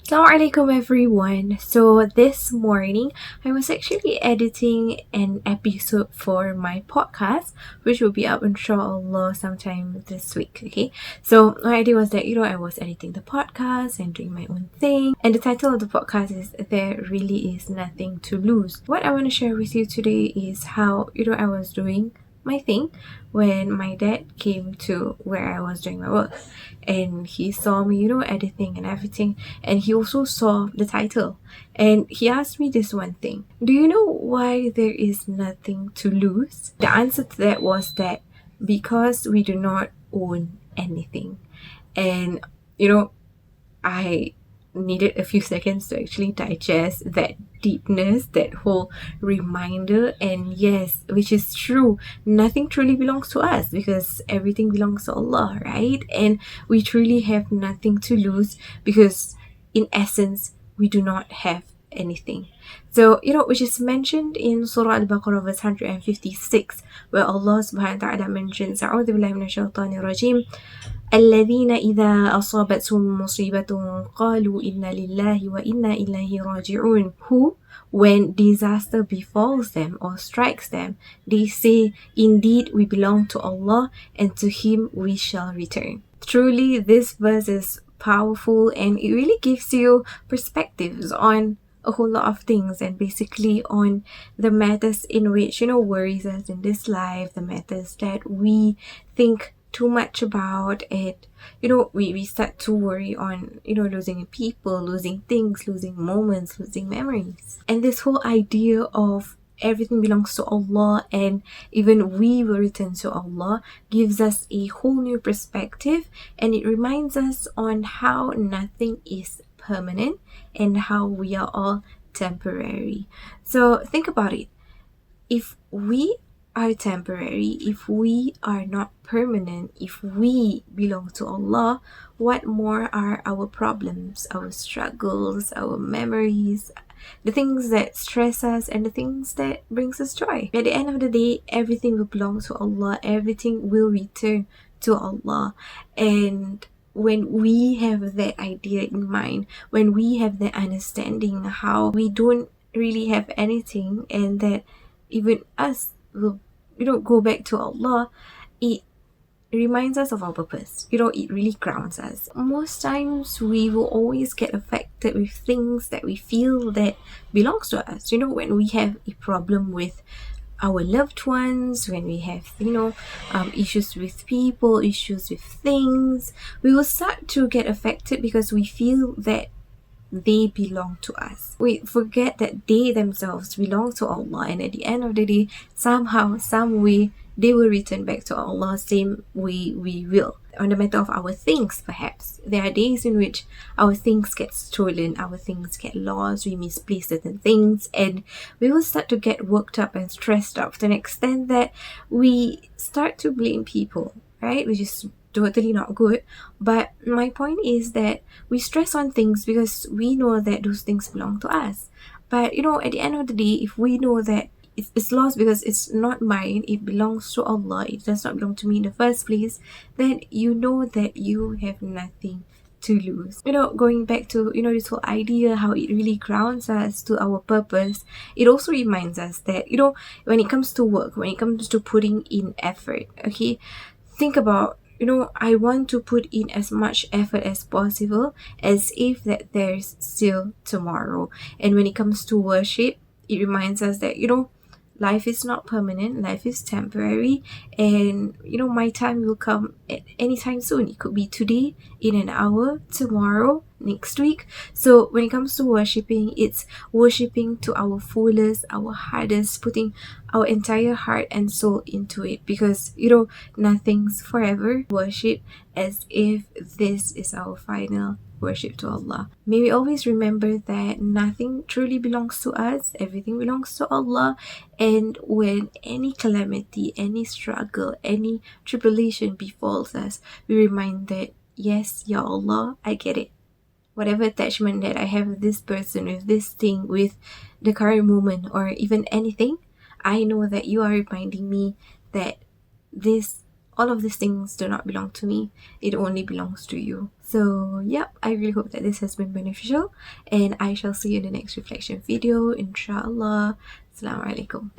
Assalamualaikum everyone. So this morning I was actually editing an episode for my podcast, which will be up insyaAllah sometime this week. Okay, so my idea was that I was editing the podcast and doing my own thing, and the title of the podcast is There Really Is Nothing to Lose. What I want to share with you today is how I was doing my thing when my dad came to where I was doing my work, and he saw me editing and everything, and he also saw the title, and he asked me this one thing: do you know why there is nothing to lose? The answer to that was that because we do not own anything. And I needed a few seconds to actually digest that deepness, that whole reminder. And yes, which is true, nothing truly belongs to us because everything belongs to Allah, right? And we truly have nothing to lose because in essence we do not have anything. So which is mentioned in Surah Al-Baqarah verse 156, where Allah subhanahu wa ta'ala mentions, A'udhu billahi minash shaitanir rajim, الذين إذا أصابتهم مصيبة قالوا إنا لله وإنا إليه راجعون, who, when disaster befalls them or strikes them, they say, indeed we belong to Allah and to Him we shall return. Truly, this verse is powerful, and it really gives you perspectives on a whole lot of things, and basically on the matters in which worries us in this life, the matters that we think too much about it. We start to worry on losing people, losing things, losing moments, losing memories. And this whole idea of everything belongs to Allah and even we will return to Allah gives us a whole new perspective, and it reminds us on how nothing is permanent and how we are all temporary. So think about it. If we are temporary, if we are not permanent, if we belong to Allah, what more are our problems, our struggles, our memories, the things that stress us and the things that brings us joy? At the end of the day, everything will belong to Allah, everything will return to Allah. And when we have that idea in mind, when we have that understanding how we don't really have anything and that even us will go back to Allah, it reminds us of our purpose. It really grounds us. Most times we will always get affected with things that we feel that belongs to us. When we have a problem with our loved ones, when we have issues with people, issues with things, we will start to get affected because we feel that they belong to us. We forget that they themselves belong to Allah, and at the end of the day, somehow, some way, they will return back to Allah, same way we will. On the matter of our things, perhaps there are days in which our things get stolen, our things get lost, we misplace certain things, and we will start to get worked up and stressed out to an extent that we start to blame people, right? Which is totally not good. But my point is that we stress on things because we know that those things belong to us. But at the end of the day, if we know that it's lost because it's not mine, it belongs to Allah, it does not belong to me in the first place, then you know that you have nothing to lose. Going back to this whole idea, how it really grounds us to our purpose, it also reminds us that when it comes to work, when it comes to putting in effort, okay, think about I want to put in as much effort as possible as if that there's still tomorrow. And when it comes to worship, it reminds us that life is not permanent, life is temporary, and my time will come at any time soon. It could be today, in an hour, tomorrow, next week. So when it comes to worshipping, it's worshipping to our fullest, our hardest, putting our entire heart and soul into it, because nothing's forever. Worship as if this is our final worship to Allah. May we always remember that nothing truly belongs to us, everything belongs to Allah. And when any calamity, any struggle, any tribulation befalls us, we remind that yes, Ya Allah, I get it. Whatever attachment that I have with this person, with this thing, with the current moment, or even anything, I know that you are reminding me that this all of these things do not belong to me. It only belongs to you. So yep, I really hope that this has been beneficial, and I shall see you in the next reflection video, insyaAllah. Assalamu alaikum.